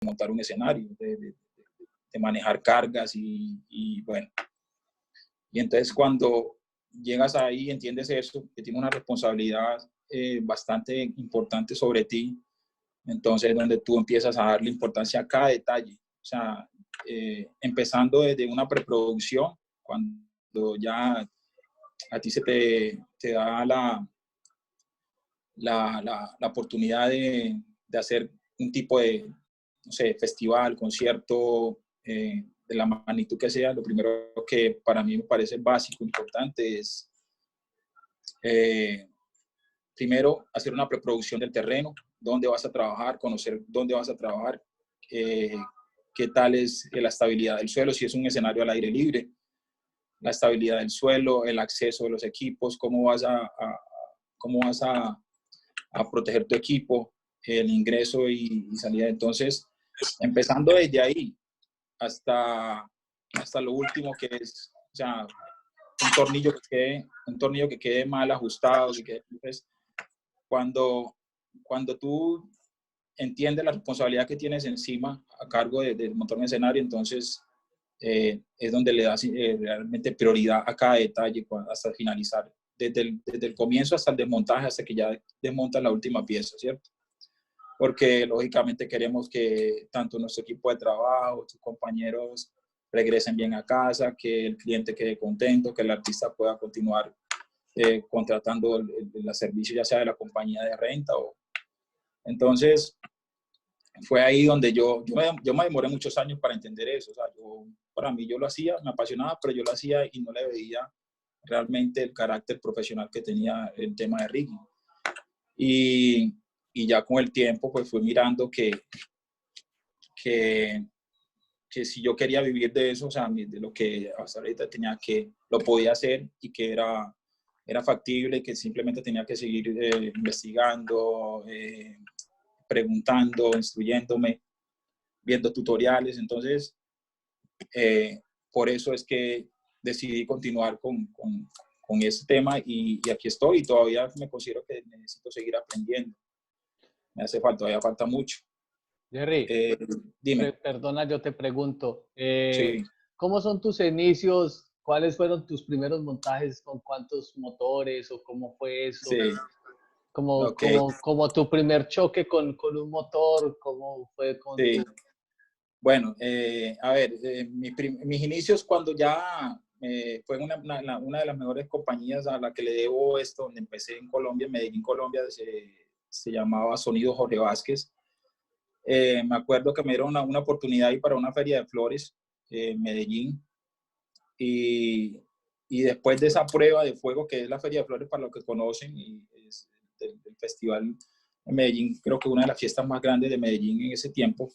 montar un escenario, de manejar cargas y bueno. Y entonces cuando llegas ahí, entiendes eso, que tiene una responsabilidad bastante importante sobre ti, entonces donde tú empiezas a darle importancia a cada detalle. O sea, empezando desde una preproducción, cuando ya a ti se te da la oportunidad de hacer un tipo de, no sé, festival, concierto, de la magnitud que sea. Lo primero que para mí me parece básico, importante, es primero hacer una preproducción del terreno, dónde vas a trabajar, conocer dónde vas a trabajar, qué tal es la estabilidad del suelo, si es un escenario al aire libre, la estabilidad del suelo, el acceso de los equipos, cómo vas a proteger tu equipo, el ingreso y salida. Entonces, empezando desde ahí hasta lo último, que es, o sea, un tornillo que quede mal ajustado, que quede, pues, cuando tú entiendes la responsabilidad que tienes encima a cargo de montar un escenario, entonces es donde le das realmente prioridad a cada detalle hasta finalizar, desde el comienzo hasta el desmontaje, hasta que ya desmontan la última pieza, ¿cierto? Porque lógicamente queremos que tanto nuestro equipo de trabajo, tus compañeros regresen bien a casa, que el cliente quede contento, que el artista pueda continuar contratando el servicio, ya sea de la compañía de renta o... Entonces, fue ahí donde yo me demoré muchos años para entender eso. O sea, para mí yo lo hacía, me apasionaba, pero yo lo hacía y no le veía realmente el carácter profesional que tenía el tema de rigging. Y ya con el tiempo, pues fui mirando que si yo quería vivir de eso, o sea, de lo que hasta ahorita lo podía hacer y que era factible y que simplemente tenía que seguir investigando, preguntando, instruyéndome, viendo tutoriales. Entonces, por eso es que decidí continuar con ese tema y aquí estoy y todavía me considero que necesito seguir aprendiendo. Me hace falta, todavía falta mucho. Jerry, Dime. perdona, yo te pregunto, Sí. ¿cómo son tus inicios? ¿Cuáles fueron tus primeros montajes? ¿Con cuántos motores o cómo fue eso? Sí. Okay. Como tu primer choque con un motor, ¿cómo fue con Sí. tu... Bueno, a ver, mis inicios cuando ya fue una de las mejores compañías a la que le debo esto, donde empecé en Colombia, en Medellín, Colombia, se llamaba Sonido Jorge Vázquez. Me acuerdo que me dieron una oportunidad ahí para una feria de flores en Medellín. Y después de esa prueba de fuego, que es la feria de flores para los que conocen, y es del festival en Medellín, creo que una de las fiestas más grandes de Medellín en ese tiempo.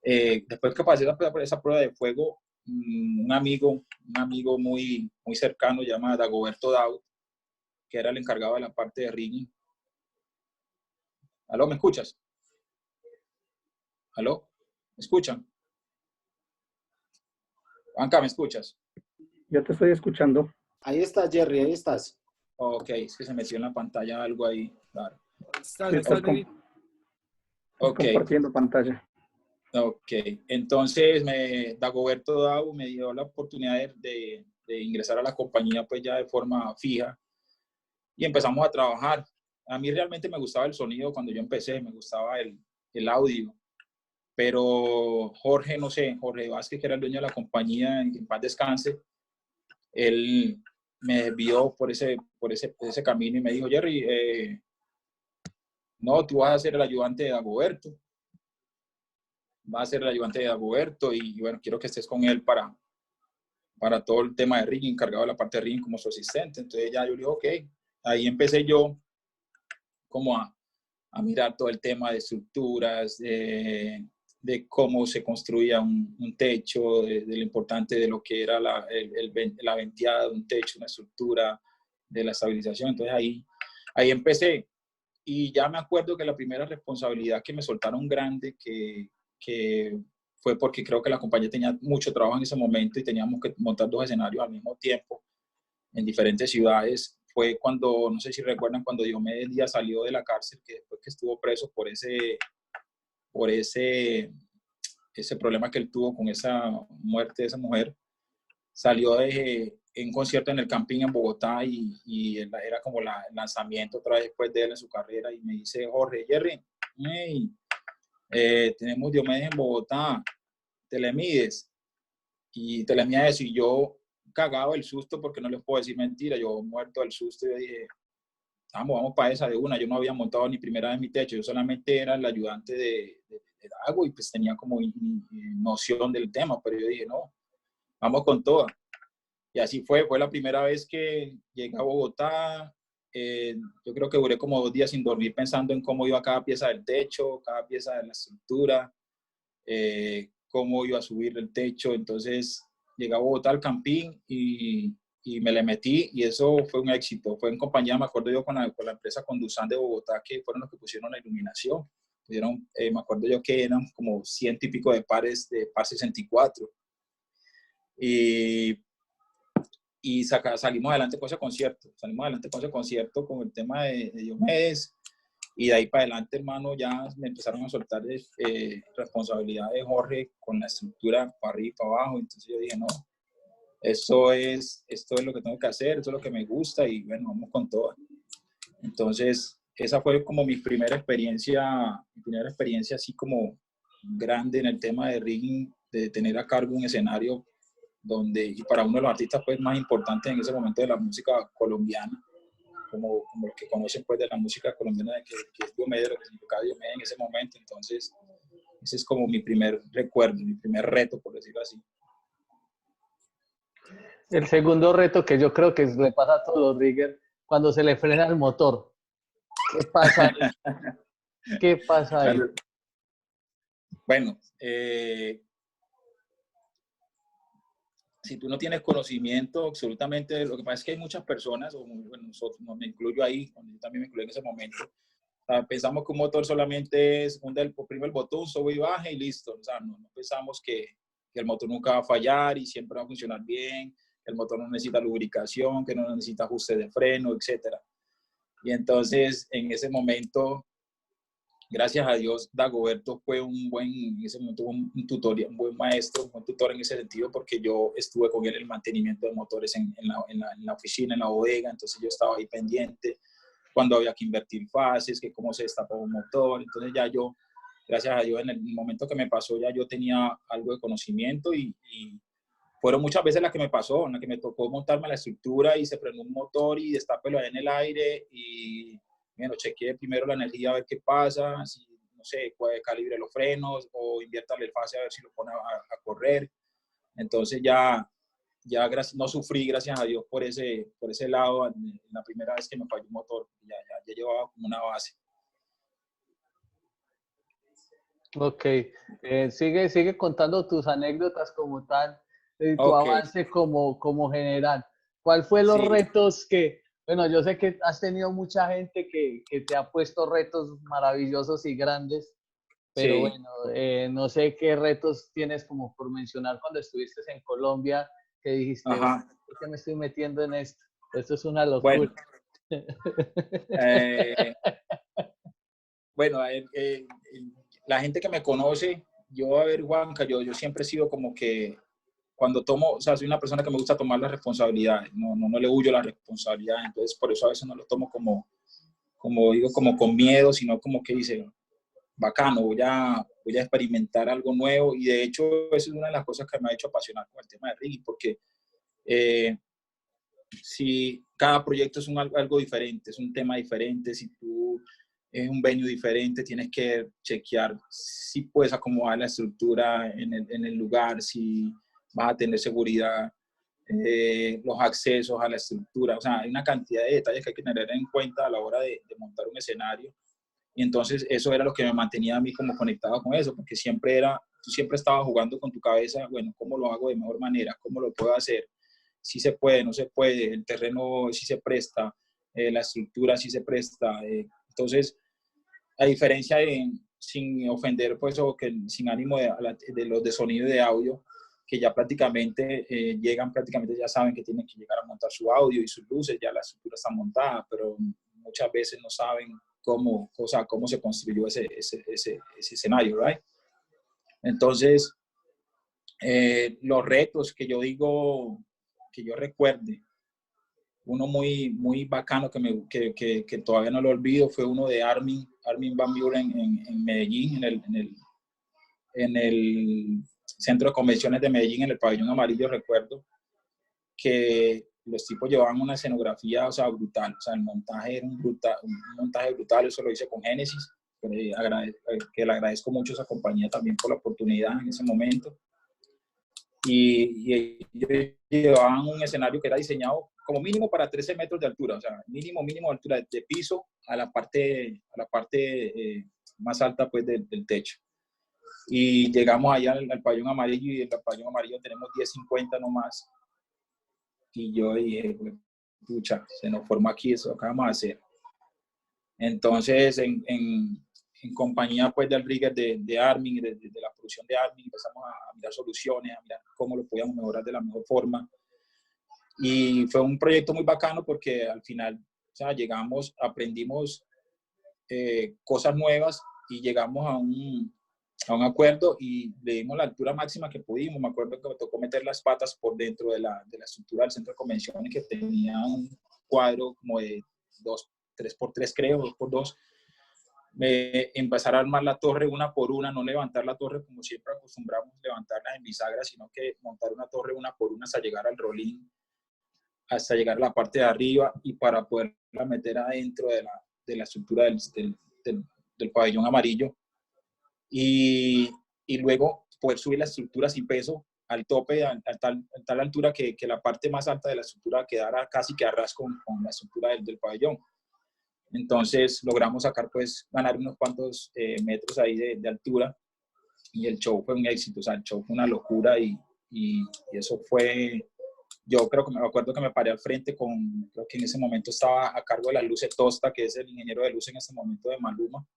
Después que pasé esa prueba de fuego, un amigo muy, muy cercano, llamado Dagoberto Dau, que era el encargado de la parte de rigging. ¿Aló, me escuchas? ¿Aló? ¿Me escuchan? Juanca, ¿me escuchas? Yo te estoy escuchando. Ahí estás, Jerry, ahí estás. Ok, es que se metió en la pantalla algo ahí. Claro. Estoy Ok. compartiendo pantalla. Ok, entonces Dagoberto Dau me dio la oportunidad de ingresar a la compañía pues ya de forma fija y empezamos a trabajar. A mí realmente me gustaba el sonido cuando yo empecé, me gustaba el audio, pero Jorge, no sé, Jorge Vázquez, que era el dueño de la compañía, en paz descanse, él me desvió por ese camino y me dijo, Jerry, no, tú vas a ser el ayudante de Dagoberto. Va a ser el ayudante de Dagoberto y bueno, quiero que estés con él para todo el tema de rigging, encargado de la parte de rigging como su asistente. Entonces ya yo le dije, ok, ahí empecé yo como a mirar todo el tema de estructuras, de cómo se construía un techo, de lo importante de lo que era la venteada de un techo, una estructura, de la estabilización. Entonces ahí empecé. Y ya me acuerdo que la primera responsabilidad que me soltaron grande, que fue porque creo que la compañía tenía mucho trabajo en ese momento y teníamos que montar 2 escenarios al mismo tiempo en diferentes ciudades, fue cuando, no sé si recuerdan, cuando Diomedes Díaz salió de la cárcel, que después que estuvo preso por ese ese problema que él tuvo con esa muerte de esa mujer, salió en un concierto en el Campín en Bogotá y era como el lanzamiento otra vez después de él en su carrera y me dice, Jorge, Jerry, hey, tenemos Diomedes en Bogotá, te le mides y te le mides eso y yo cagado el susto porque no les puedo decir mentira, yo muerto del susto, yo dije, vamos para esa de una, yo no había montado ni primera vez mi techo, yo solamente era el ayudante de Dago y pues tenía como noción del tema, pero yo dije, no, vamos con toda. Y así fue la primera vez que llegué a Bogotá. Yo creo que duré como 2 días sin dormir pensando en cómo iba cada pieza del techo, cada pieza de la estructura, cómo iba a subir el techo. Entonces llegué a Bogotá al Campín y me le metí y eso fue un éxito. Fue en compañía, me acuerdo yo, con la empresa Condusan de Bogotá, que fueron los que pusieron la iluminación. Me acuerdo yo que eran como 100 y pico de pares de par 64. Y salimos adelante con ese concierto, con el tema de Diomedes, y de ahí para adelante, hermano, ya me empezaron a soltar responsabilidad de Jorge con la estructura para arriba y para abajo, entonces yo dije, no, esto es lo que tengo que hacer, esto es lo que me gusta, y bueno, vamos con todo. Entonces, esa fue como mi primera experiencia así como grande en el tema de rigging, de tener a cargo un escenario y para uno de los artistas pues más importantes en ese momento de la música colombiana, como los que conocen pues de la música colombiana, que es Diomedes, lo que significaba Diomedes en ese momento. Entonces ese es como mi primer recuerdo, mi primer reto, por decirlo así. El segundo reto que yo creo que le pasa a todos los riggers, cuando se le frena el motor. ¿Qué pasa ahí? ¿Qué pasa ahí? Bueno, si tú no tienes conocimiento, absolutamente, lo que pasa es que hay muchas personas, bueno, nosotros, me incluyo ahí, yo también me incluyo en ese momento, pensamos que un motor solamente es oprime el botón, sube y baja y listo. O sea, no pensamos que el motor nunca va a fallar y siempre va a funcionar bien, que el motor no necesita lubricación, que no necesita ajuste de freno, etc. Y entonces, en ese momento, gracias a Dios, Dagoberto fue en ese momento un tutor, un buen maestro, un buen tutor en ese sentido, porque yo estuve con él en el mantenimiento de motores en la oficina, en la bodega, entonces yo estaba ahí pendiente cuando había que invertir fases, que cómo se destapaba un motor. Entonces ya yo, gracias a Dios, en el momento que me pasó ya yo tenía algo de conocimiento y fueron muchas veces las que me pasó, en las que me tocó montarme la estructura y se prendió un motor y destápelo ahí en el aire y bueno, chequeé primero la energía a ver qué pasa, si no sé, calibre los frenos o inviértale el fase a ver si lo pone a correr. Entonces ya no sufrí, gracias a Dios, por ese lado, la primera vez que me falló un motor, ya llevaba como una base. Ok, sigue contando tus anécdotas como tal, tu Okay. avance como general. ¿Cuál fue los retos bueno, yo sé que has tenido mucha gente que te ha puesto retos maravillosos y grandes, pero Sí. bueno, no sé qué retos tienes como por mencionar cuando estuviste en Colombia, que dijiste, ¿por qué me estoy metiendo en esto? Esto es una locura. Bueno, la gente que me conoce, Juanca, yo siempre he sido como que cuando tomo, o sea, soy una persona que me gusta tomar las responsabilidades, no le huyo la responsabilidad, entonces por eso a veces no lo tomo como digo, como con miedo, sino como que dice, bacano, voy a experimentar algo nuevo, y de hecho eso es una de las cosas que me ha hecho apasionar con el tema de rigging, porque si cada proyecto es algo diferente, es un tema diferente, si tú es un venue diferente, tienes que chequear si puedes acomodar la estructura en el lugar, si vas a tener seguridad, los accesos a la estructura, o sea, hay una cantidad de detalles que hay que tener en cuenta a la hora de montar un escenario. Y entonces eso era lo que me mantenía a mí como conectado con eso, porque tú siempre estabas jugando con tu cabeza, bueno, ¿cómo lo hago de mejor manera? ¿Cómo lo puedo hacer? Si se puede, no se puede, el terreno sí se presta, la estructura sí se presta. Entonces, a diferencia sin ofender, pues, o que sin ánimo de los de sonido y de audio, que ya prácticamente ya saben que tienen que llegar a montar su audio y sus luces, ya la estructura está montada, pero muchas veces no saben cómo se construyó ese escenario, ¿right? Entonces, los retos que yo digo, que yo recuerde, uno muy bacano que todavía no lo olvido, fue uno de Armin van Buren en Medellín, en el Centro de Convenciones de Medellín, en el Pabellón Amarillo. Recuerdo que los tipos llevaban una escenografía, o sea, brutal. O sea, el montaje era un montaje brutal. Eso lo hice con Génesis, que le agradezco mucho a esa compañía también por la oportunidad en ese momento. Y ellos llevaban un escenario que era diseñado como mínimo para 13 metros de altura, o sea, mínimo de altura de piso a la parte más alta pues del techo. Y llegamos allá al Pabellón Amarillo, y en el Pabellón Amarillo tenemos 10.50 nomás. Y yo dije, pucha, se nos forma aquí eso, ¿qué vamos a hacer? Entonces, en compañía pues del rigger de Armin, de la producción de Armin, empezamos a mirar soluciones, a mirar cómo lo podíamos mejorar de la mejor forma. Y fue un proyecto muy bacano porque al final, o sea, llegamos, aprendimos cosas nuevas y llegamos a un acuerdo y le dimos la altura máxima que pudimos. Me acuerdo que me tocó meter las patas por dentro de la estructura del centro de convenciones, que tenía un cuadro como de 3x3, creo, 2x2. Empezar a armar la torre una por una, no levantar la torre como siempre acostumbramos levantarla en bisagra, sino que montar una torre una por una hasta llegar al rolín, hasta llegar a la parte de arriba, y para poderla meter adentro de la estructura del pabellón amarillo, y luego poder subir la estructura sin peso al tope, a tal altura que la parte más alta de la estructura quedara casi que a ras con la estructura del pabellón. Entonces logramos sacar, pues, ganar unos cuantos metros ahí de altura, y el show fue un éxito. O sea, el show fue una locura, y eso fue, yo creo que me acuerdo que me paré al frente creo que en ese momento estaba a cargo de las luces Tosta, que es el ingeniero de luz en ese momento de Maluma.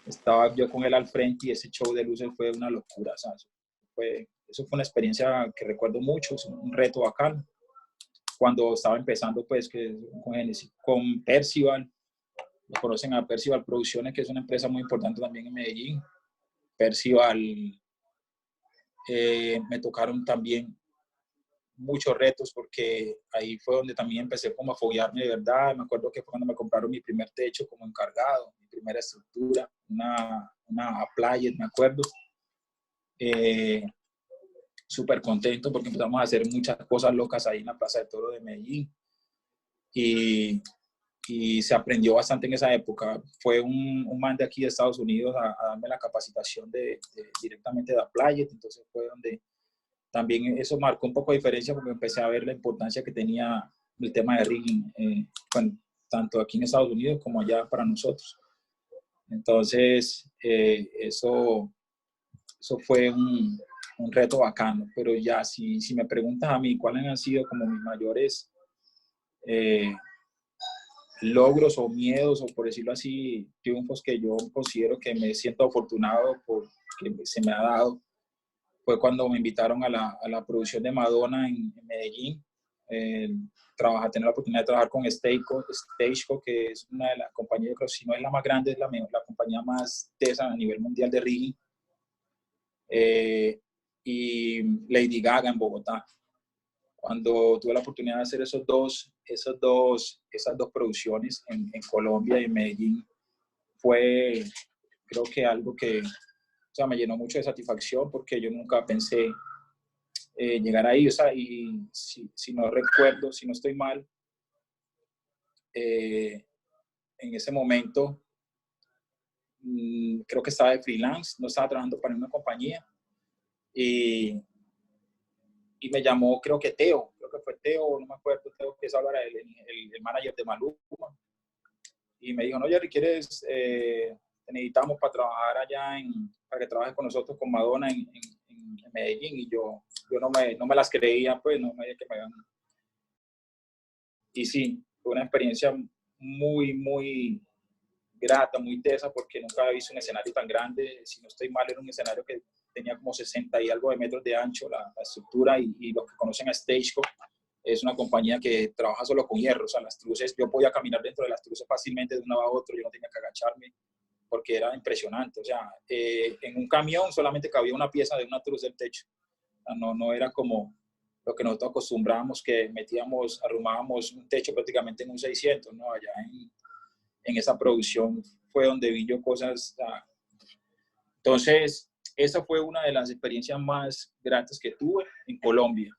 Estaba yo con él al frente, y ese show de luces fue una locura. O sea, eso fue una experiencia que recuerdo mucho, es un reto bacán. Cuando estaba empezando, pues, con Percival, lo conocen a Percival Producciones, que es una empresa muy importante también en Medellín. Percival, me tocaron también muchos retos, porque ahí fue donde también empecé como a foguearme de verdad. Me acuerdo que fue cuando me compraron mi primer techo como encargado, mi primera estructura, una Applied, me acuerdo. Súper contento porque empezamos a hacer muchas cosas locas ahí en la Plaza de Toro de Medellín, y se aprendió bastante en esa época. Fue un man de aquí de Estados Unidos a darme la capacitación directamente de Applied. Entonces fue donde también eso marcó un poco de diferencia, porque empecé a ver la importancia que tenía el tema de rigging, tanto aquí en Estados Unidos como allá para nosotros. Entonces, eso fue un reto bacano. Pero ya, si me preguntas a mí cuáles han sido como mis mayores logros o miedos, o por decirlo así, triunfos que yo considero que me siento afortunado porque se me ha dado, fue cuando me invitaron a la producción de Madonna en Medellín. Tener la oportunidad de trabajar con Stageco, que es una de las compañías, creo, si no es la más grande, es la compañía más tesa a nivel mundial de rigging. Y Lady Gaga en Bogotá. Cuando tuve la oportunidad de hacer esas dos producciones en Colombia y en Medellín, fue, creo que algo que, o sea, me llenó mucho de satisfacción, porque yo nunca pensé llegar ahí. O sea, y si no recuerdo, si no estoy mal, en ese momento creo que estaba de freelance, no estaba trabajando para una compañía, y me llamó, creo que fue Teo, no me acuerdo, Teo, que es ahora el manager de Maluma, y me dijo, no, Jerry, ¿quieres, te necesitamos para trabajar allá, para que trabajes con nosotros, con Madonna en Medellín? Y yo no me las creía, pues, no me que me hagan. Y sí, fue una experiencia muy, muy grata, muy tesa, porque nunca había visto un escenario tan grande. Si no estoy mal, era un escenario que tenía como 60 y algo de metros de ancho la estructura, y los que conocen a Stageco, es una compañía que trabaja solo con hierro. O sea, las truces, yo podía caminar dentro de las truces fácilmente de un lado a otro, yo no tenía que agacharme. porque era impresionante. O sea, en un camión solamente cabía una pieza de una truz del techo. O sea, no era como lo que nosotros acostumbrábamos, que arrumábamos un techo prácticamente en un 600, ¿no? Allá en esa producción fue donde vi yo cosas. Entonces, esa fue una de las experiencias más gratas que tuve en Colombia.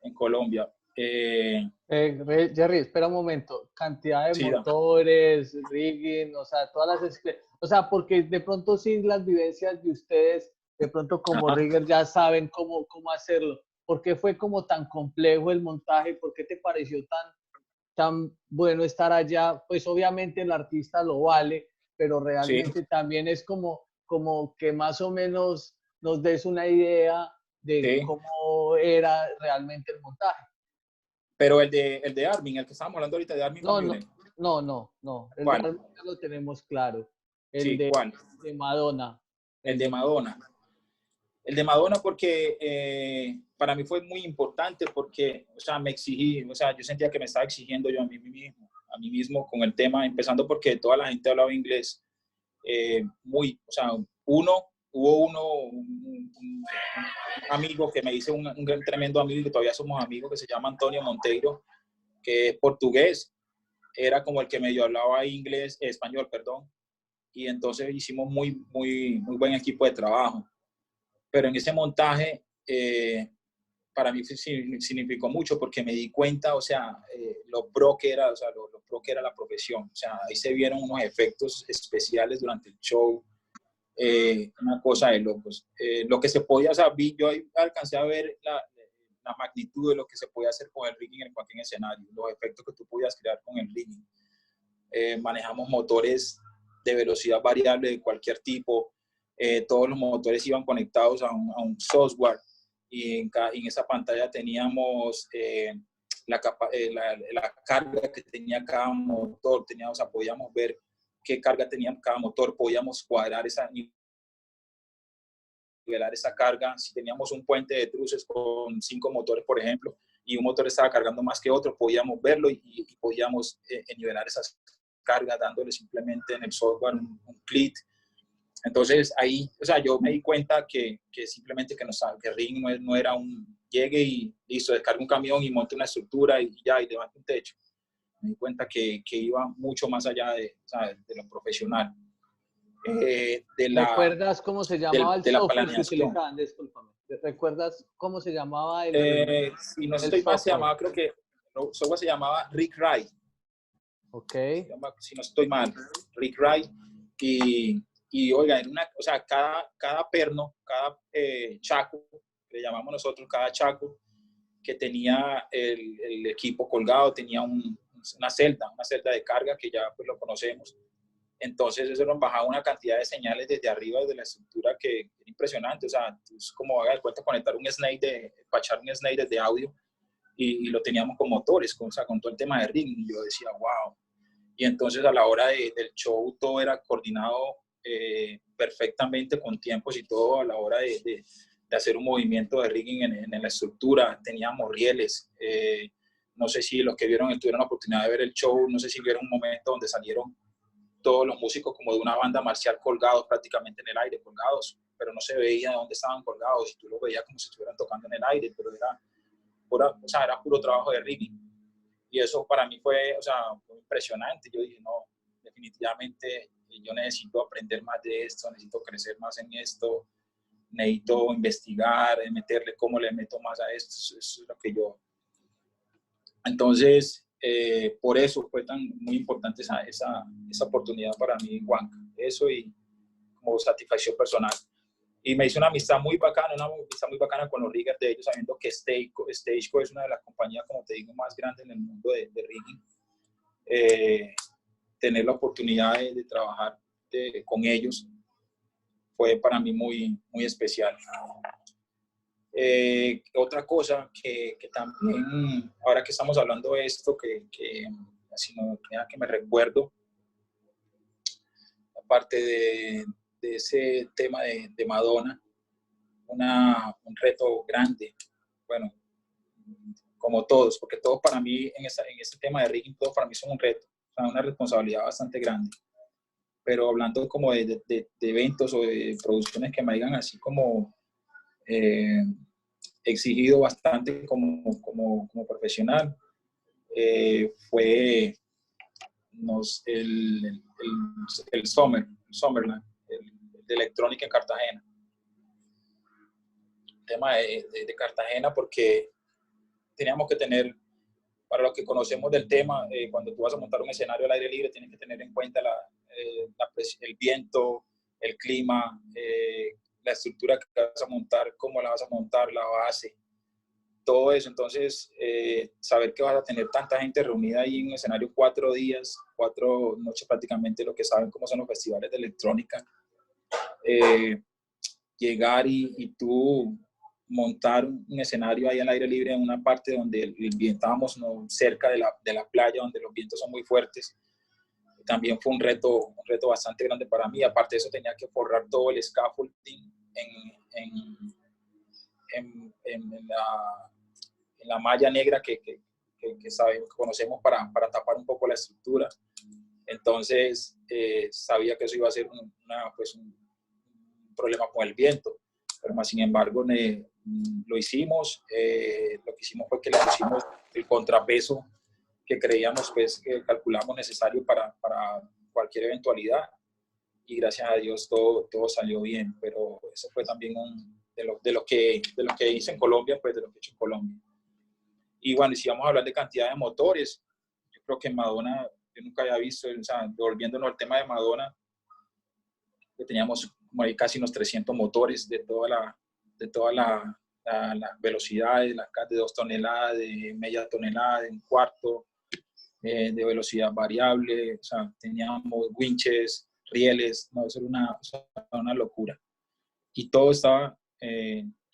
En Colombia. Jerry, espera un momento. Cantidad de Sí, motores, rigging, o sea, todas las... O sea, porque de pronto sí las vivencias de ustedes, de pronto como rigger ya saben cómo hacerlo. ¿Por qué fue como tan complejo el montaje? ¿Por qué te pareció tan bueno estar allá? Pues obviamente el artista lo vale, pero realmente sí, también es como que más o menos nos des una idea de sí. cómo era realmente el montaje. Pero el de Armin, el que estábamos hablando ahorita de Armin Van No, no, Buren. no. El de ¿Cuál? Armin ya lo tenemos claro. El Sí, ¿cuál? de Madonna. El de Madonna. El de Madonna porque para mí fue muy importante porque, o sea, me exigí, o sea, yo sentía que me estaba exigiendo yo a mí mismo con el tema, empezando porque toda la gente hablaba inglés. O sea, hubo un amigo que me hizo un tremendo amigo y que todavía somos amigos, que se llama Antonio Monteiro, que es portugués, era como el que medio hablaba español, perdón, y entonces hicimos muy buen equipo de trabajo. Pero en ese montaje, para mí significó mucho porque me di cuenta, o sea, lo pro que era, o sea, lo pro que era la profesión. O sea, ahí se vieron unos efectos especiales durante el show, una cosa de locos. Lo que se podía, o sea, yo alcancé a ver la magnitud de lo que se podía hacer con el rigging en cualquier escenario, los efectos que tú podías crear con el rigging. Manejamos motores de velocidad variable de cualquier tipo. Todos los motores iban conectados a un software y en esa pantalla teníamos la carga que tenía cada motor, o sea, podíamos ver qué carga tenía cada motor, podíamos nivelar esa carga. Si teníamos un puente de truces con 5 motores, por ejemplo, y un motor estaba cargando más que otro, podíamos verlo y podíamos nivelar esas cargas dándole simplemente en el software un clic. Entonces ahí, o sea, yo me di cuenta que simplemente que Ring no era un llegue y listo, descargue un camión y monte una estructura y ya, y levante un techo. Me di cuenta que iba mucho más allá de lo profesional. ¿Recuerdas cómo se llamaba el De la software que planeación. utilizaban? Discúlpame. ¿Recuerdas cómo se llamaba el Si no estoy mal, se software? llamaba, creo que el software se llamaba Rick Wright. Ok. Si no estoy mal, Rick Wright. Y oiga, o sea, cada perno, cada chaco, le llamamos nosotros, cada chaco que tenía el equipo colgado, tenía una celda de carga que ya pues lo conocemos. Entonces eso nos bajaba una cantidad de señales desde arriba de la estructura que era impresionante. O sea, es como haga de cuenta conectar pachar un snake desde audio y lo teníamos con motores, o sea, con todo el tema de ring. Y yo decía, wow. Y entonces a la hora del show todo era coordinado perfectamente con tiempos y todo a la hora de hacer un movimiento de rigging en la estructura. Teníamos rieles. No sé si los que tuvieron la oportunidad de ver el show, no sé si vieron un momento donde salieron todos los músicos como de una banda marcial colgados prácticamente en el aire, colgados, pero no se veía dónde estaban colgados y tú lo veías como si estuvieran tocando en el aire, pero era puro trabajo de rigging. Y eso para mí fue impresionante. Yo dije, no, definitivamente yo necesito aprender más de esto, necesito crecer más en esto, necesito investigar, meterle cómo le meto más a esto. Eso es lo que yo... Entonces, por eso fue muy importante esa oportunidad para mí, Juan. Eso y como satisfacción personal. Y me hizo una amistad muy bacana con los riggers de ellos, sabiendo que Stageco es una de las compañías, como te digo, más grandes en el mundo de rigging. Tener la oportunidad de trabajar con ellos fue para mí muy especial. Otra cosa que también, ahora que estamos hablando de esto, que me recuerdo, aparte de ese tema de Madonna, un reto grande, bueno, como todos, porque todos para mí en este tema de rigging, todos para mí son un reto, o sea, una responsabilidad bastante grande. pero hablando como de eventos o de producciones que me hayan así como exigido bastante como profesional, fue el Summerland, el de electrónica en Cartagena. El tema de Cartagena, porque teníamos que tener, para los que conocemos del tema, cuando tú vas a montar un escenario al aire libre, tienes que tener en cuenta el viento, el clima, la estructura que vas a montar, cómo la vas a montar, la base, todo eso. Entonces, saber que vas a tener tanta gente reunida ahí en un escenario 4 días, 4 noches prácticamente, lo que saben cómo son los festivales de electrónica, llegar y tú montar un escenario ahí al aire libre en una parte donde estábamos cerca de la playa, donde los vientos son muy fuertes, también fue un reto bastante grande para mí. Aparte de eso, tenía que forrar todo el scaffolding en la malla negra que sabemos, que conocemos para tapar un poco la estructura. Entonces, sabía que eso iba a ser un problema con el viento, pero más sin embargo lo hicimos. Lo que hicimos fue que le pusimos el contrapeso que creíamos, pues, que calculamos necesario para cualquier eventualidad, y gracias a Dios todo salió bien. Pero eso fue también de lo que hice en Colombia, pues de lo que he hecho en Colombia. Y bueno, y si vamos a hablar de cantidad de motores, yo creo que en Madonna, yo nunca había visto, o sea, volviéndonos al tema de Madonna, que teníamos como ahí casi unos 300 motores de todas las velocidades, de 2 toneladas, de media tonelada, de un cuarto, de velocidad variable. O sea, teníamos winches, rieles, no, eso era una locura. Y todo estaba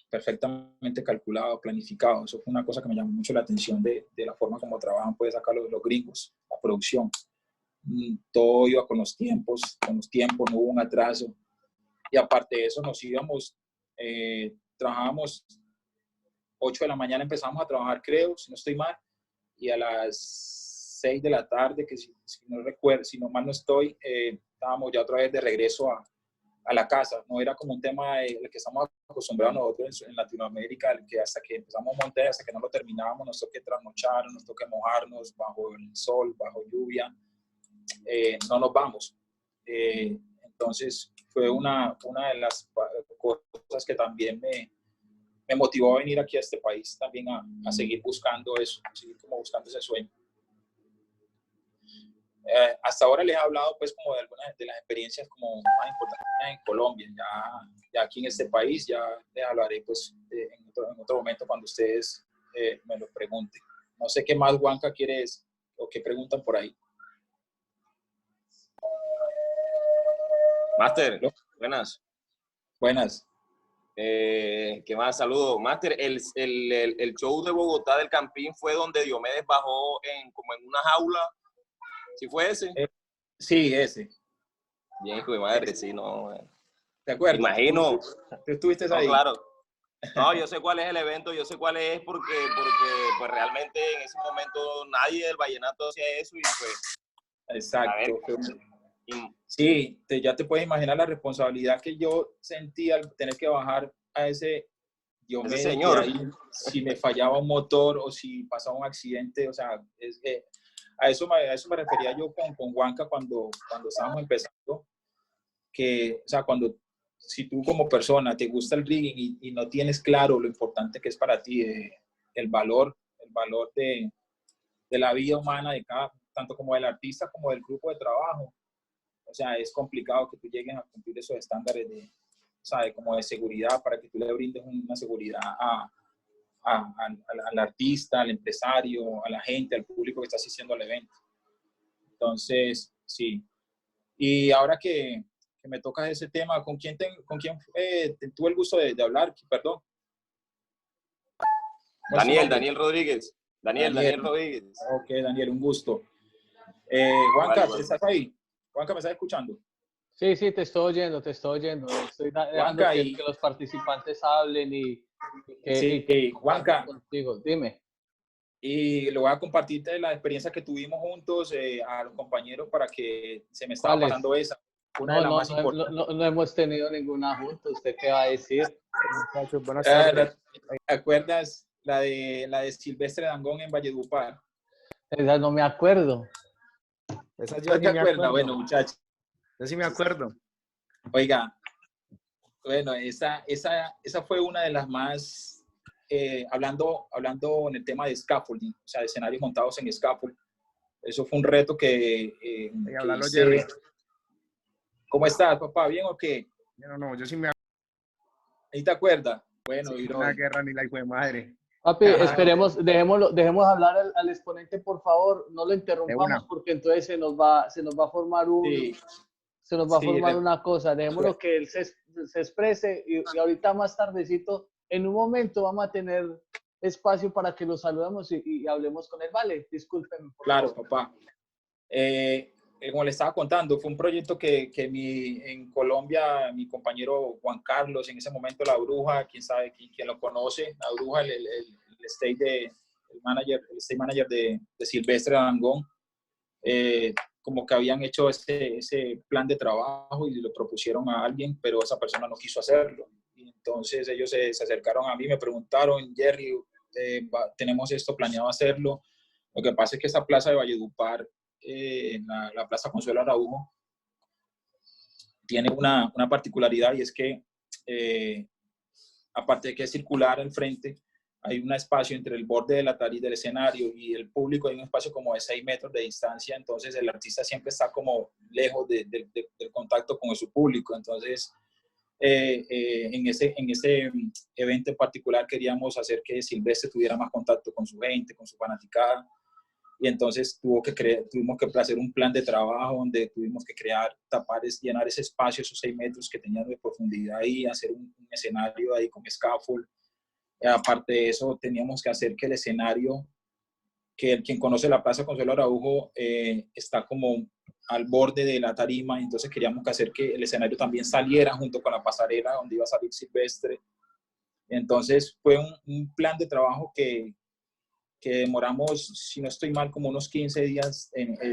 perfectamente calculado, planificado. Eso fue una cosa que me llamó mucho la atención de la forma como trabajan, pues, acá los gringos, la producción. Todo iba con los tiempos, no hubo un atraso. Y aparte de eso, nos íbamos, trabajábamos 8 de la mañana, empezamos a trabajar, creo, si no estoy mal, y a las 6 de la tarde, que si no recuerdo, si no mal no estoy, estábamos ya otra vez de regreso a la casa. No era como un tema el que estamos acostumbrados nosotros en Latinoamérica, que hasta que empezamos a montar, hasta que no lo terminábamos, nos toque trasnochar, nos toque mojarnos bajo el sol, bajo lluvia, no nos vamos. Entonces fue una de las cosas que también me motivó a venir aquí a este país, también a seguir buscando eso, seguir como buscando ese sueño. Hasta ahora les he hablado, pues, como de algunas de las experiencias como más importantes en Colombia. Ya aquí en este país ya les hablaré, pues, en otro momento cuando ustedes me lo pregunten. No sé qué más Juanca quieres o qué preguntan por ahí. Máster, buenas. Buenas. ¿Qué más? Saludos. Máster, el show de Bogotá del Campín fue donde Diomedes bajó como en una jaula. ¿Sí fue ese? Sí, ese. Bien, hijo de madre, sí, no. ¿Te acuerdas? Imagino. ¿Tú estuviste ahí? No, claro. No, yo sé cuál es el evento, yo sé cuál es porque pues realmente en ese momento nadie del vallenato hacía eso y pues... Exacto. Sí, ya te puedes imaginar la responsabilidad que yo sentí al tener que bajar a ese Diomedes, señor. ahí, si me fallaba un motor o si pasaba un accidente. O sea, a eso me refería yo con Juanca cuando estábamos empezando, que, o sea, si tú como persona te gusta el rigging y no tienes claro lo importante que es para ti, el valor de la vida humana de tanto como del artista como del grupo de trabajo. O sea, es complicado que tú llegues a cumplir esos estándares como de seguridad, para que tú le brindes una seguridad al artista, al empresario, a la gente, al público que está asistiendo al evento. Entonces, sí. Y ahora que me tocas ese tema, ¿con quién tuve el gusto de hablar? Perdón. Daniel Rodríguez. Daniel Rodríguez. Ok, Daniel, un gusto. Juanca, ¿estás ahí? Juanca, ¿me estás escuchando? Sí, te estoy oyendo. Estoy dejando Juanca, que los participantes hablen y Juanca, contigo. Dime. Y le voy a compartirte la experiencia que tuvimos juntos a los compañeros, para que se me estaba pasando esa. una de las más No, importantes. no hemos tenido ninguna junta. ¿Usted qué va a decir? Muchachos, buenas tardes. ¿Te acuerdas la de Silvestre Dangond en Valledupar? Esa no me acuerdo. Esa yo ¿No te ni me acuerdas? acuerdo. Bueno, muchachos. Yo sí me acuerdo. Oiga, bueno, esa fue una de las más, hablando en el tema de scaffolding, o sea, de escenarios montados en scaffold. Eso fue un reto que Hablarlo, hice. Jerry. ¿Cómo estás, papá? ¿Bien o qué? No, yo sí me ¿Ahí te acuerdas? Bueno, acuerdo. y Una guerra ni la hijo de madre. Papi, Ajá. esperemos, dejemos hablar al exponente, por favor. No lo De interrumpamos una. porque entonces se nos va a formar Sí, sí, una cosa. Dejémoslo que él se exprese y ahorita más tardecito, en un momento vamos a tener espacio para que lo saludemos y hablemos con él. Vale, discúlpeme, por claro, favor. papá. Como le estaba contando, fue un proyecto que en Colombia, mi compañero Juan Carlos, en ese momento La Bruja, quién sabe, quién lo conoce, La Bruja, el state manager de Silvestre Dangond, como que habían hecho ese plan de trabajo y lo propusieron a alguien, pero esa persona no quiso hacerlo. Y entonces ellos se acercaron a mí, me preguntaron, Jerry, tenemos esto planeado hacerlo. Lo que pasa es que esa plaza de Valledupar, la Plaza Consuelo Araujo, tiene una particularidad, y es que aparte de que es circular al frente, hay un espacio entre el borde de la tarima del escenario y el público, hay un espacio como de 6 metros de distancia, entonces el artista siempre está como lejos del contacto con su público. Entonces en ese evento en particular queríamos hacer que Silvestre tuviera más contacto con su gente, con su fanaticada, y entonces tuvimos que hacer un plan de trabajo donde tuvimos que llenar ese espacio, esos 6 metros que tenían de profundidad, y hacer un escenario ahí con scaffold. Aparte de eso, teníamos que hacer que el escenario, quien conoce la Plaza Consuelo Araujo, está como al borde de la tarima, entonces queríamos hacer que el escenario también saliera junto con la pasarela donde iba a salir Silvestre. Entonces fue un plan de trabajo que demoramos, si no estoy mal, como unos 15 días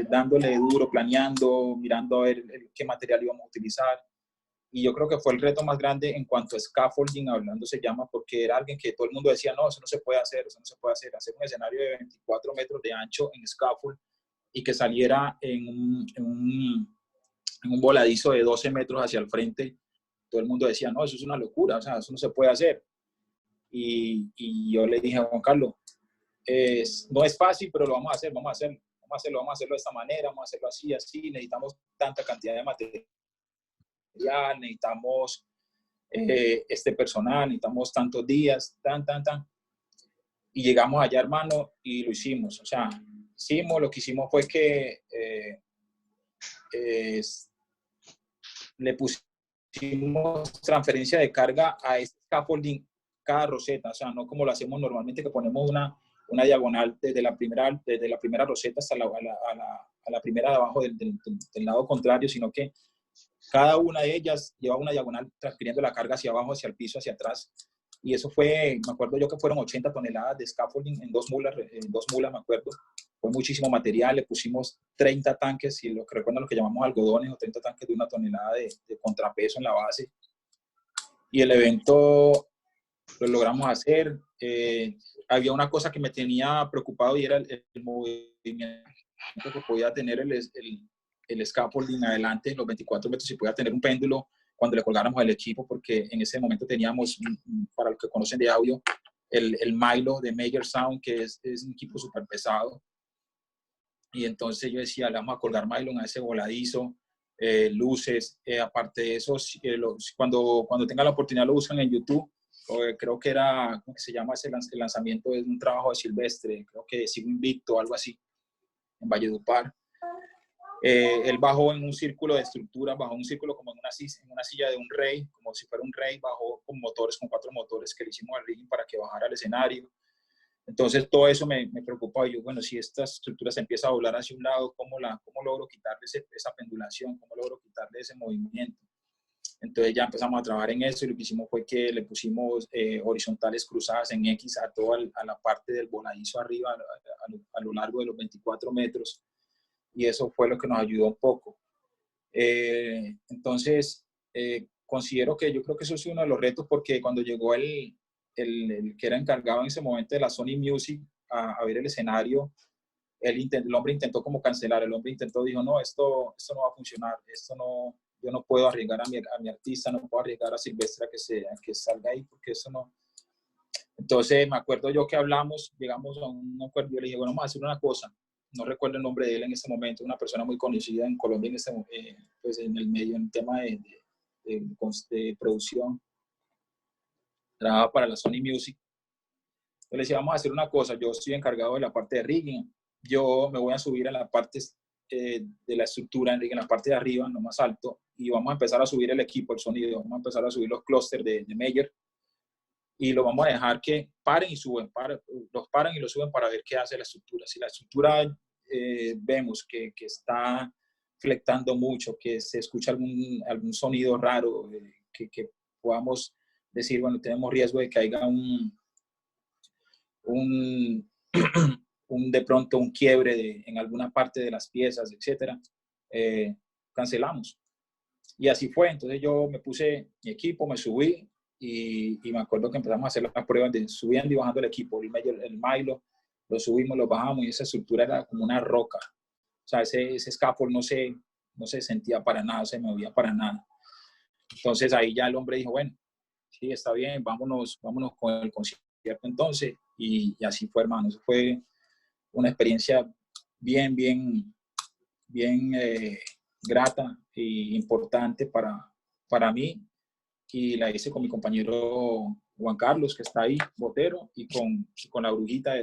dándole duro, planeando, mirando a ver qué material íbamos a utilizar. Y yo creo que fue el reto más grande en cuanto a scaffolding, hablando se llama, porque era alguien que todo el mundo decía, no, eso no se puede hacer, eso no se puede hacer. Hacer un escenario de 24 metros de ancho en scaffold y que saliera en un voladizo de 12 metros hacia el frente, todo el mundo decía, no, eso es una locura, o sea, eso no se puede hacer. Y yo le dije a Juan Carlos, no es fácil, pero lo vamos a hacer, vamos a hacerlo de esta manera, vamos a hacerlo así, así, necesitamos tanta cantidad de material, necesitamos este personal, necesitamos tantos días, tan. Y llegamos allá, hermano, y lo hicimos. O sea, lo que hicimos fue que le pusimos transferencia de carga a este scaffolding cada roseta, o sea, no como lo hacemos normalmente, que ponemos una diagonal desde la primera roseta hasta a la primera de abajo del lado contrario, sino que cada una de ellas lleva una diagonal transfiriendo la carga hacia abajo, hacia el piso, hacia atrás. Y eso fue, me acuerdo yo que fueron 80 toneladas de scaffolding en dos mulas, me acuerdo. Fue muchísimo material, le pusimos 30 tanques, si lo que recuerdan lo que llamamos algodones, o 30 tanques de 1 tonelada de contrapeso en la base. Y el evento lo logramos hacer. Había una cosa que me tenía preocupado, y era el movimiento que podía tener el scaffolding adelante, los 24 metros, si podía tener un péndulo cuando le colgáramos el equipo, porque en ese momento teníamos, para los que conocen de audio, el Milo de Major Sound, que es un equipo súper pesado. Y entonces yo decía, le vamos a colgar Milo a ese voladizo, luces, aparte de eso, cuando tenga la oportunidad lo buscan en YouTube. Creo que era, ¿cómo que se llama el lanzamiento de un trabajo de Silvestre? Creo que Sigo Invicto, algo así, en Valledupar. Él bajó en un círculo de estructura, bajó un círculo como en una silla de un rey, como si fuera un rey, bajó con 4 motores que le hicimos al rigging para que bajara al escenario. Entonces todo eso me preocupaba. Yo, bueno, si esta estructura se empieza a doblar hacia un lado, ¿cómo logro quitarle esa pendulación? ¿Cómo logro quitarle ese movimiento? Entonces ya empezamos a trabajar en eso, y lo que hicimos fue que le pusimos horizontales cruzadas en X a la parte del voladizo arriba, a lo largo de los 24 metros, y eso fue lo que nos ayudó un poco. Entonces, considero que yo creo que eso es uno de los retos, porque cuando llegó el que era encargado en ese momento de la Sony Music a ver el escenario, el hombre intentó como cancelar, el hombre intentó, dijo, no, esto no va a funcionar, esto no, yo no puedo arriesgar a mi artista, no puedo arriesgar a Silvestre a que salga ahí, porque eso no. Entonces me acuerdo yo que hablamos, llegamos a un acuerdo, yo le dije, bueno, vamos a hacer una cosa, no recuerdo el nombre de él en ese momento, una persona muy conocida en Colombia pues en el medio, en tema de producción, trabaja para la Sony Music. Yo le decía, vamos a hacer una cosa, yo estoy encargado de la parte de rigging, yo me voy a subir a la parte de la estructura, en la parte de arriba, no más alto, y vamos a empezar a subir el equipo, el sonido, vamos a empezar a subir los clústeres de Meyer, y lo vamos a dejar que paren y suben, los paran y los suben para ver qué hace la estructura. Si la estructura vemos que está flectando mucho, que se escucha algún sonido raro, que podamos decir, bueno, tenemos riesgo de que haya de pronto un quiebre en alguna parte de las piezas, etcétera, cancelamos. Y así fue. Entonces yo me puse mi equipo, me subí y me acuerdo que empezamos a hacer las pruebas de subiendo y bajando el equipo, el Milo, lo subimos, lo bajamos y esa estructura era como una roca. O sea, ese scaffold no se sentía para nada, no se movía para nada. Entonces ahí ya el hombre dijo, bueno, sí, está bien, vámonos con el concierto entonces. Y así fue, hermano. Eso fue una experiencia bien grata e importante para mí. Y la hice con mi compañero Juan Carlos, que está ahí, Botero, y con la brujita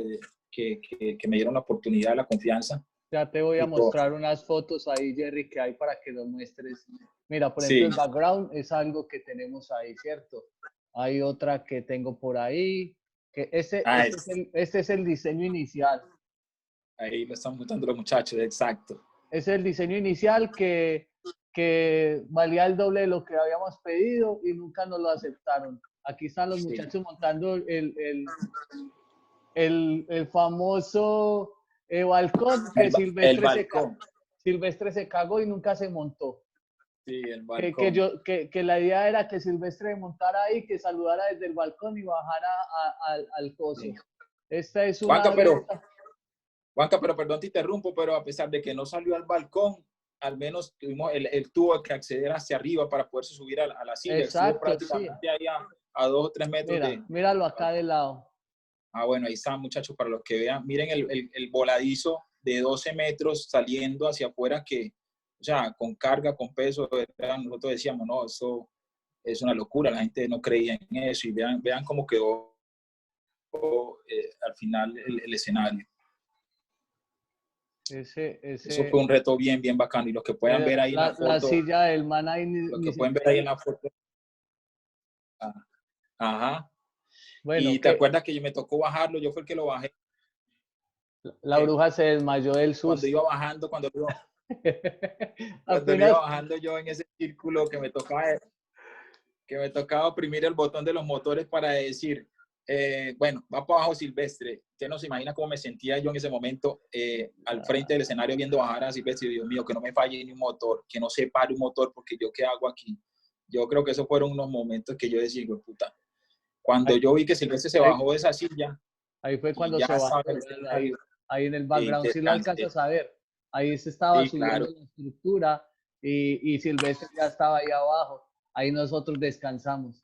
que me dieron la oportunidad, la confianza. Ya te voy a mostrar unas fotos ahí, Jerry, que hay para que lo muestres. Mira, por ejemplo, el background es algo que tenemos ahí, ¿cierto? Hay otra que tengo por ahí. Que este es el diseño inicial. Ahí lo están mostrando los muchachos, exacto. Es el diseño inicial que valía el doble de lo que habíamos pedido y nunca nos lo aceptaron. Aquí están los muchachos montando el famoso balcón que Silvestre se cagó y nunca se montó. Sí, el balcón. Que la idea era que Silvestre montara ahí, que saludara desde el balcón y bajara al coso. Sí. Esta es una... Juanca, pero perdón te interrumpo, pero a pesar de que no salió al balcón, al menos él tuvo que acceder hacia arriba para poderse subir a la silla. Exacto, prácticamente sí. Ahí a 2 o 3 metros. Míralo acá de lado. Ah, bueno, ahí están, muchachos, para los que vean. Miren el voladizo de 12 metros saliendo hacia afuera que, o sea, con carga, con peso, nosotros decíamos, no, eso es una locura, la gente no creía en eso y vean cómo quedó al final el escenario. Eso fue un reto bien bacano y los que puedan ver ahí en la foto. La silla del man ahí. Los que pueden ver ahí en la foto. Ajá. Bueno, y te acuerdas que me tocó bajarlo, yo fue el que lo bajé. La bruja se desmayó del susto. Cuando iba bajando, cuando iba bajando yo en ese círculo que me tocaba oprimir el botón de los motores para decir, bueno, va para abajo Silvestre. Usted no se imagina cómo me sentía yo en ese momento al frente del escenario viendo bajar a Silvestre. Dios mío, que no me falle ni un motor, que no se pare un motor, porque yo qué hago aquí. Yo creo que esos fueron unos momentos que yo decía, puta. Cuando yo vi que Silvestre se bajó de esa silla. Ahí fue cuando se bajó. Ahí en el background, sí lo alcanzas a ver. Ahí se estaba subiendo la estructura y Silvestre ya estaba ahí abajo. Ahí nosotros descansamos.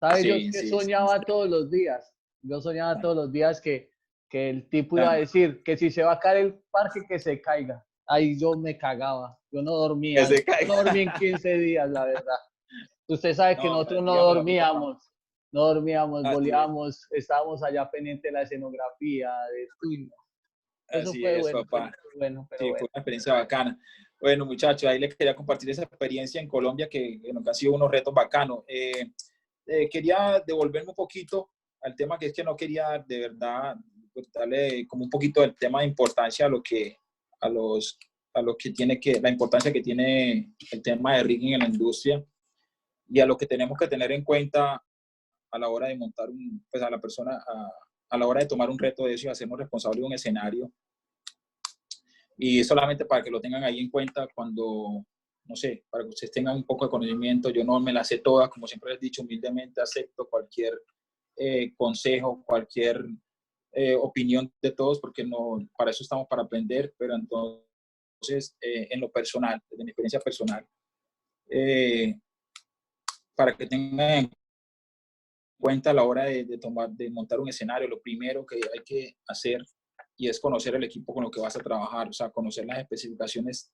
¿Sabes? Yo soñaba todos los días. Yo soñaba todos los días que el tipo iba a decir que si se va a caer el parque, que se caiga. Ahí yo me cagaba. Yo no dormía. No dormí en 15 días, la verdad. Usted sabe que nosotros no dormíamos. No dormíamos, boleábamos, estábamos allá pendiente de la escenografía, de estudio. Eso fue bueno, papá. Fue una experiencia bacana. Bueno, muchachos, ahí les quería compartir esa experiencia en Colombia que han sido unos retos bacanos. Quería devolverme un poquito al tema, que es que no quería de verdad darle como un poquito del tema de importancia a lo que tiene la importancia que tiene el tema de rigging en la industria y a lo que tenemos que tener en cuenta a la hora de montar pues a la persona, a la hora de tomar un reto de eso y hacernos responsables de un escenario. Y solamente para que lo tengan ahí en cuenta cuando no sé, para que ustedes tengan un poco de conocimiento. Yo no me las sé todas, como siempre les he dicho, humildemente acepto cualquier consejo, cualquier opinión de todos, porque no, para eso estamos, para aprender, pero entonces, en lo personal, desde mi experiencia personal, para que tengan en cuenta a la hora de montar un escenario, lo primero que hay que hacer y es conocer el equipo con lo que vas a trabajar, o sea, conocer las especificaciones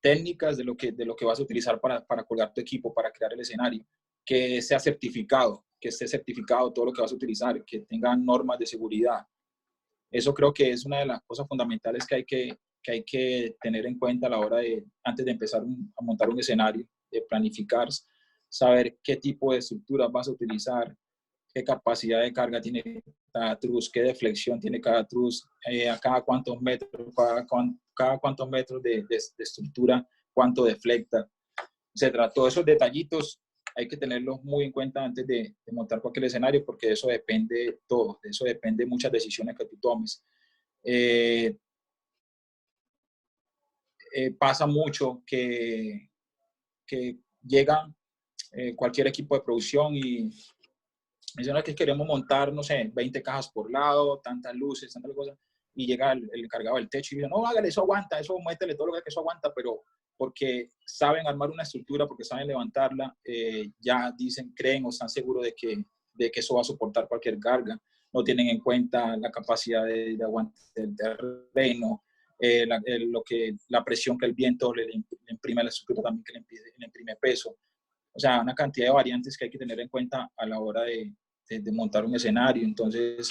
técnicas de lo que vas a utilizar para colgar tu equipo, para crear el escenario, que sea certificado, que esté certificado todo lo que vas a utilizar, que tenga normas de seguridad. Eso creo que es una de las cosas fundamentales que hay que tener en cuenta a la hora antes de empezar a montar un escenario, de planificar, saber qué tipo de estructuras vas a utilizar, qué capacidad de carga tiene cada trus, qué deflexión tiene cada trus, a cada cuántos metros, cada cuántos metros de estructura, cuánto deflecta, etcétera. Todos esos detallitos hay que tenerlos muy en cuenta antes de montar cualquier escenario, porque de eso depende todo, de eso depende muchas decisiones que tú tomes. Pasa mucho que llega cualquier equipo de producción y menciona que queremos montar, no sé, 20 cajas por lado, tantas luces, tantas cosas, y llega el encargado del techo y dice, no, hágale, eso aguanta, eso métele todo lo que eso aguanta, pero porque saben armar una estructura, porque saben levantarla, ya dicen, creen o están seguros de que eso va a soportar cualquier carga. No tienen en cuenta la capacidad de aguante del terreno, la presión que el viento le imprime a la estructura, también que le imprime peso. O sea, una cantidad de variantes que hay que tener en cuenta a la hora de montar un escenario. Entonces,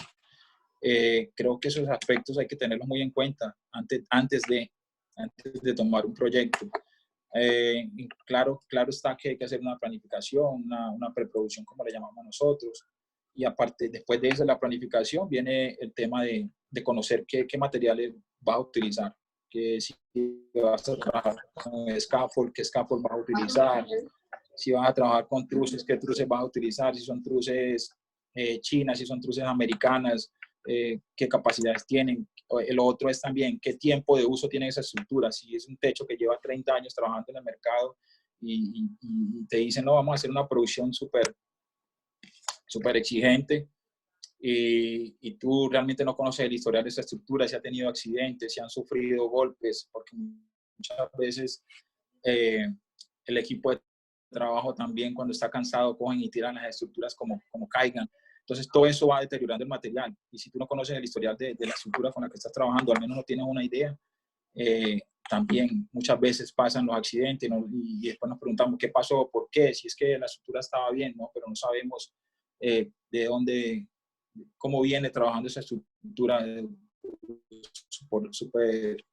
creo que esos aspectos hay que tenerlos muy en cuenta antes de tomar un proyecto. Claro está que hay que hacer una planificación, una preproducción, como le llamamos nosotros. Y aparte, después de eso, la planificación, viene el tema de conocer qué materiales vas a utilizar. Que si vas a trabajar con scaffold, qué scaffold vas a utilizar. Si vas a trabajar con truces, qué truces vas a utilizar. Si son truces chinas, si son truces americanas, qué capacidades tienen. El otro es también qué tiempo de uso tiene esa estructura. Si es un techo que lleva 30 años trabajando en el mercado y te dicen, no, vamos a hacer una producción súper exigente y tú realmente no conoces el historial de esa estructura, si ha tenido accidentes, si han sufrido golpes, porque muchas veces el equipo de trabajo también cuando está cansado cogen y tiran las estructuras como caigan. Entonces todo eso va deteriorando el material y si tú no conoces el historial de la estructura con la que estás trabajando, al menos no tienes una idea, también muchas veces pasan los accidentes, ¿no? Y después nos preguntamos qué pasó, por qué, si es que la estructura estaba bien, ¿no? Pero no sabemos de dónde, cómo viene trabajando esa estructura,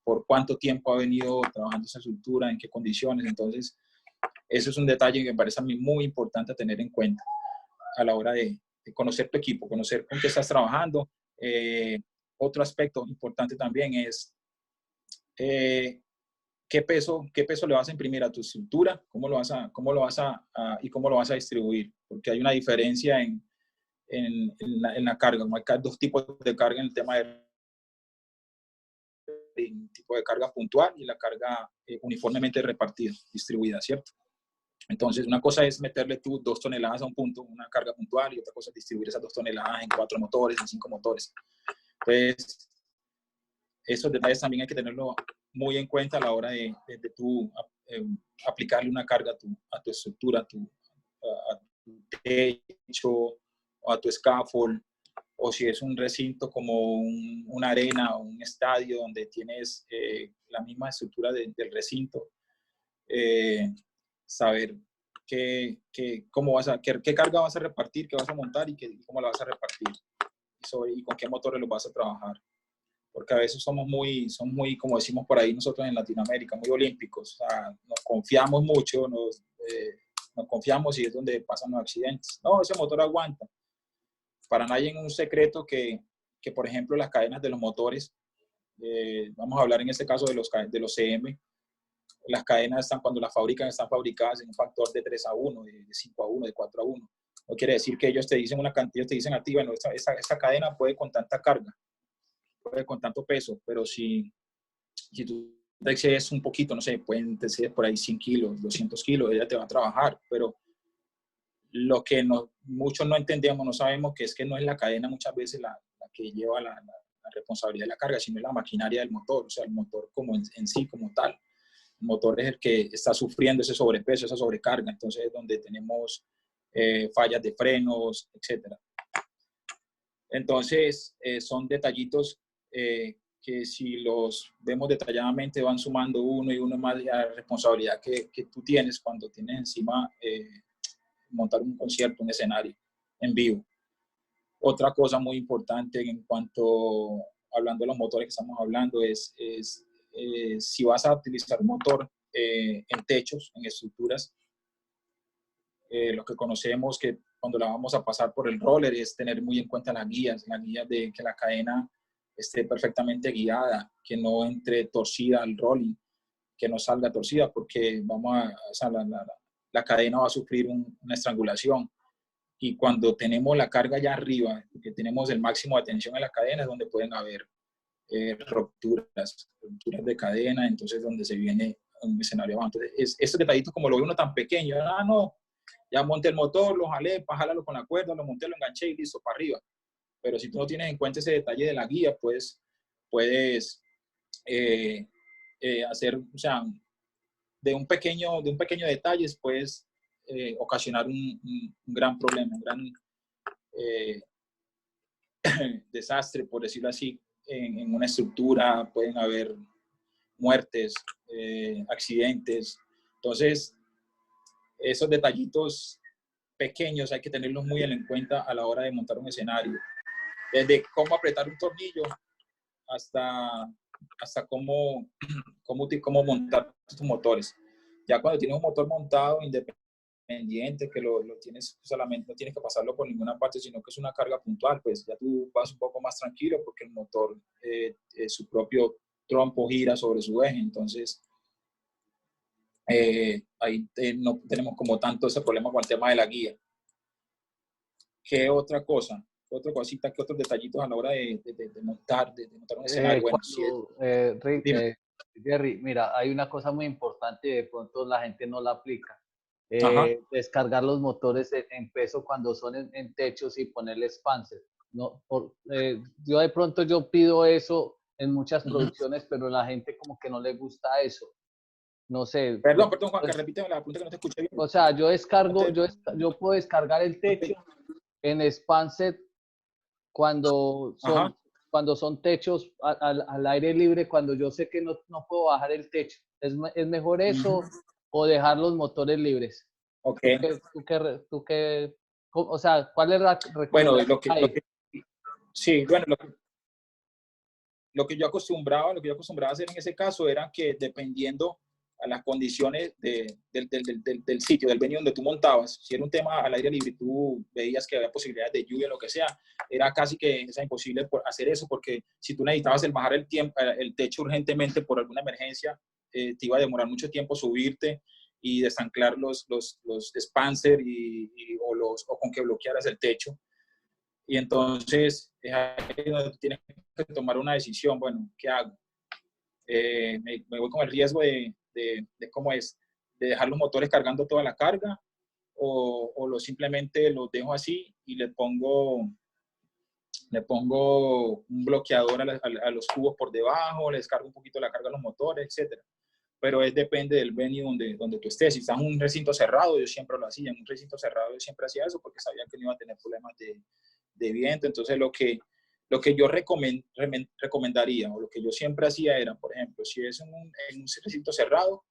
por cuánto tiempo ha venido trabajando esa estructura, en qué condiciones. Entonces, eso es un detalle que me parece a mí muy importante tener en cuenta a la hora de conocer tu equipo, conocer con qué estás trabajando. Otro aspecto importante también es qué peso le vas a imprimir a tu estructura, cómo lo vas a distribuir, porque hay una diferencia en la carga. Hay dos tipos de carga en el tema de un tipo de carga puntual y la carga uniformemente repartida, distribuida, ¿cierto? Entonces, una cosa es meterle tú 2 toneladas a un punto, una carga puntual, y otra cosa es distribuir esas 2 toneladas en 4 motores, en 5 motores. Entonces, esos detalles también hay que tenerlo muy en cuenta a la hora de tú aplicarle una carga a tu estructura, a tu techo, o a tu scaffold, o si es un recinto como una arena o un estadio donde tienes la misma estructura del recinto, saber qué carga vas a repartir, qué vas a montar y cómo la vas a repartir y con qué motores lo vas a trabajar. Porque a veces somos muy, como decimos por ahí nosotros en Latinoamérica, muy olímpicos. O sea, nos confiamos mucho, nos confiamos y es donde pasan los accidentes. No, ese motor aguanta. Para nadie es un secreto que, por ejemplo, las cadenas de los motores, vamos a hablar en este caso de los CM, las cadenas cuando las fabrican, están fabricadas en un factor de 3-1, de 5-1, de 4-1. No quiere decir que ellos te dicen ellos te dicen a ti, bueno, esta cadena puede con tanta carga, puede con tanto peso, pero si tú excedes un poquito, no sé, pueden exceder por ahí 100 kilos, 200 kilos, ella te va a trabajar, pero lo que muchos no entendemos, no sabemos, que es que no es la cadena muchas veces la que lleva la responsabilidad de la carga, sino la maquinaria del motor, o sea, el motor como en sí, como tal. El motor es el que está sufriendo ese sobrepeso, esa sobrecarga, entonces es donde tenemos fallas de frenos, etcétera. Entonces, son detallitos que si los vemos detalladamente van sumando uno y uno más a la responsabilidad que tú tienes cuando tienes encima montar un concierto, un escenario en vivo. Otra cosa muy importante en cuanto, hablando de los motores que estamos hablando, es si vas a utilizar un motor en techos, en estructuras, lo que conocemos que cuando la vamos a pasar por el roller es tener muy en cuenta las guías de que la cadena esté perfectamente guiada, que no entre torcida al rolling, que no salga torcida, porque o sea, la cadena va a sufrir una estrangulación. Y cuando tenemos la carga allá arriba, que tenemos el máximo de tensión en la cadena, es donde pueden haber rupturas de cadena, entonces donde se viene un escenario abajo. Entonces, estos detallitos como lo ve uno tan pequeño, no, ya monté el motor, lo jalé, jálalo con la cuerda, lo monté, lo enganché y listo, para arriba. Pero si tú no tienes en cuenta ese detalle de la guía, pues puedes hacer, o sea, de un pequeño detalle puedes ocasionar un gran problema, un gran desastre, por decirlo así, en una estructura. Pueden haber muertes, accidentes. Entonces, esos detallitos pequeños hay que tenerlos muy en cuenta a la hora de montar un escenario. Desde cómo apretar un tornillo hasta cómo montar tus motores. Ya cuando tienes un motor montado independiente, que lo tienes solamente, no tienes que pasarlo por ninguna parte, sino que es una carga puntual, pues ya tú vas un poco más tranquilo porque el motor, su propio trompo gira sobre su eje, entonces ahí no tenemos como tanto ese problema con el tema de la guía. ¿Qué otra cosa? ¿Otra cosita? ¿Qué otros detallitos a la hora de montar un escenario? Bueno, Rick, Jerry, mira, hay una cosa muy importante y de pronto la gente no la aplica. Descargar los motores en peso cuando son en techos y ponerle expanser. No, yo de pronto yo pido eso en muchas producciones, pero la gente como que no le gusta eso. No sé. Perdón, Juanca, repíteme la pregunta que no te escuché bien. O sea, yo puedo descargar el techo en expanser cuando son techos al aire libre, cuando yo sé que no puedo bajar el techo. ¿Es mejor eso o dejar los motores libres? Okay. ¿Tú qué, o sea, cuál es la recomendación? Bueno, sí, bueno, lo que yo acostumbraba a hacer en ese caso era que dependiendo a las condiciones del sitio, del venue donde tú montabas, si era un tema al aire libre y tú veías que había posibilidades de lluvia o lo que sea, era casi que imposible hacer eso, porque si tú necesitabas bajar el techo urgentemente por alguna emergencia, te iba a demorar mucho tiempo subirte y desanclar los expanser o con que bloquearas el techo. Y entonces es ahí donde tienes que tomar una decisión. Bueno, ¿qué hago? Me voy con el riesgo de cómo es, de dejar los motores cargando toda la carga, o simplemente los dejo así y le pongo un bloqueador a los cubos por debajo, le descargo un poquito la carga a los motores, etcétera. Pero depende del venue donde tú estés. Si estás en un recinto cerrado, yo siempre lo hacía. En un recinto cerrado yo siempre hacía eso porque sabía que no iba a tener problemas de viento. Entonces lo que yo recomendaría, o lo que yo siempre hacía era, por ejemplo, si es en un recinto cerrado,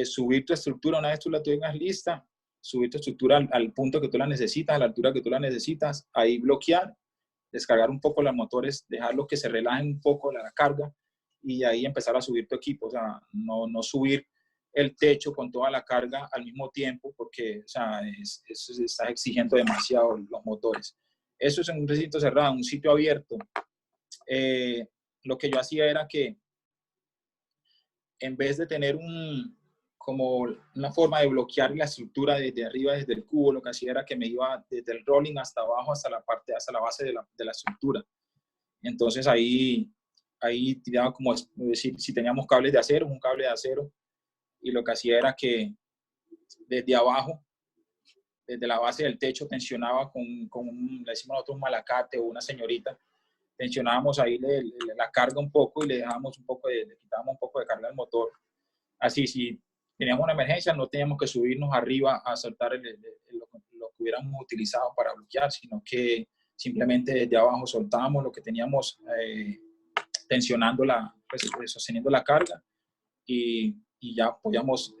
subir tu estructura una vez tú la tengas lista, subir tu estructura al punto que tú la necesitas, a la altura que tú la necesitas, ahí bloquear, descargar un poco los motores, dejarlos que se relajen un poco la carga y ahí empezar a subir tu equipo. O sea, no subir el techo con toda la carga al mismo tiempo porque, o sea, estás exigiendo demasiado los motores. Eso es en un recinto cerrado. En un sitio abierto, lo que yo hacía era que en vez de tener como una forma de bloquear la estructura desde arriba, desde el cubo, lo que hacía era que me iba desde el rolling hasta abajo, hasta la base de la estructura. Entonces ahí ahí tiraba como, es decir, si teníamos cables de acero, un cable de acero, y lo que hacía era que desde abajo, desde la base del techo, tensionaba con le decimos nosotros un malacate o una señorita, tensionábamos ahí la carga un poco y le dejábamos un poco le quitábamos un poco de carga al motor. Así, si teníamos una emergencia, no teníamos que subirnos arriba a saltar lo que hubiéramos utilizado para bloquear, sino que simplemente desde abajo soltábamos lo que teníamos tensionando pues, sosteniendo la carga y ya podíamos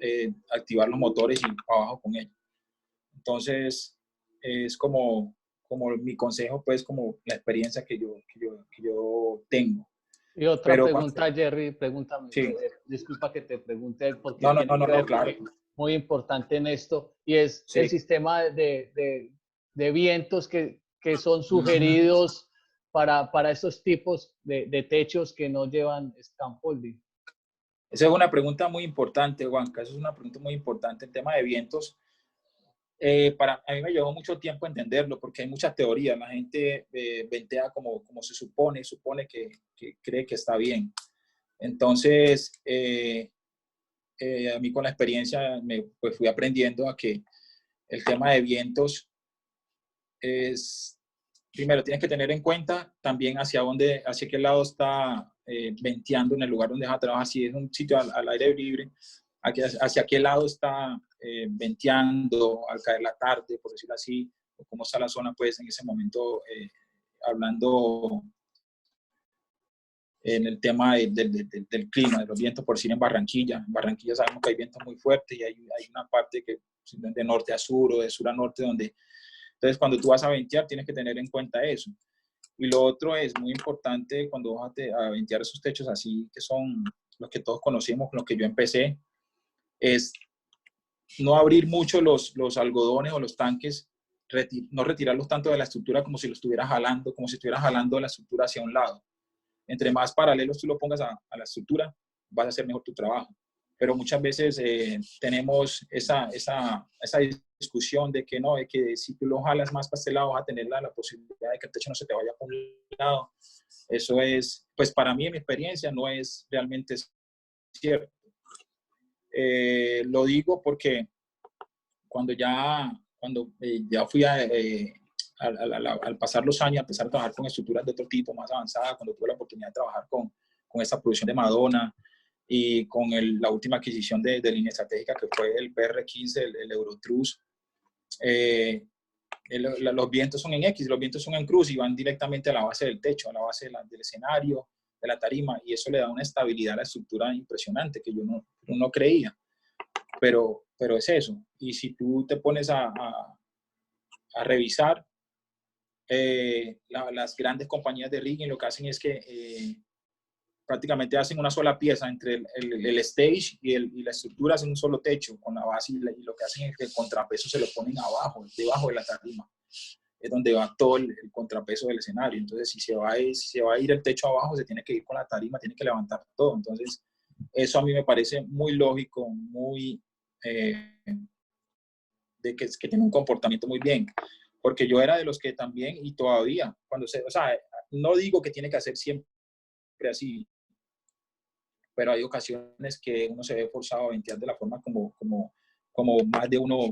activar los motores y ir para abajo con ellos. Entonces, es como mi consejo, pues, como la experiencia que yo tengo. Y otra pregunta, Jerry, pregúntame. Sí. Disculpa que te pregunte porque no, claro. Muy importante en esto, y es Sí. el sistema de vientos que son sugeridos para estos tipos de techos que no llevan scaffolding. Esa es una pregunta muy importante, Juanca. Esa es una pregunta muy importante. El tema de vientos, a mí me llevó mucho tiempo entenderlo porque hay muchas teorías. La gente ventea como se supone que cree que está bien. Entonces, a mí con la experiencia pues fui aprendiendo a que el tema de vientos es, primero, tienes que tener en cuenta también hacia qué lado está venteando en el lugar donde vas a trabajar. Si es un sitio al aire libre, hacia qué lado está venteando al caer la tarde, por decirlo así, o cómo está la zona, pues en ese momento, hablando en el tema del clima, de los vientos, por decir en Barranquilla. En Barranquilla sabemos que hay vientos muy fuertes y hay una parte que de norte a sur o de sur a norte donde... Entonces, cuando tú vas a ventear, tienes que tener en cuenta eso. Y lo otro es muy importante cuando vas a ventear esos techos así, que son los que todos conocemos, con los que yo empecé, es no abrir mucho los algodones o los tanques, no retirarlos tanto de la estructura como si lo estuvieras jalando, como si estuvieras jalando la estructura hacia un lado. Entre más paralelos tú lo pongas a la estructura, vas a hacer mejor tu trabajo. Pero muchas veces tenemos esa discusión de que no, de que si tú lo jalas más para este lado vas a tener la posibilidad de que el techo no se te vaya por un lado. Eso es, pues para mí en mi experiencia no es realmente cierto. Lo digo porque cuando ya fui al pasar los años, a empezar a trabajar con estructuras de otro tipo, más avanzadas, cuando tuve la oportunidad de trabajar con esta producción de Madonna y con la última adquisición de línea estratégica que fue el PR15, el Eurotrus, los vientos son en X, los vientos son en cruz y van directamente a la base del techo, a la base del escenario, de la tarima, y eso le da una estabilidad a la estructura impresionante que yo no creía, pero es eso. Y si tú te pones a revisar, las grandes compañías de rigging lo que hacen es que prácticamente hacen una sola pieza entre el stage y la estructura, hacen un solo techo con la base y lo que hacen es que el contrapeso se lo ponen abajo, debajo de la tarima. Es donde va todo el contrapeso del escenario. Entonces, si se va a ir el techo abajo, se tiene que ir con la tarima, tiene que levantar todo. Entonces, eso a mí me parece muy lógico, muy de que tiene un comportamiento muy bien. Porque yo era de los que también, y todavía, o sea, no digo que tiene que hacer siempre así, pero hay ocasiones que uno se ve forzado a ventear de la forma como más de uno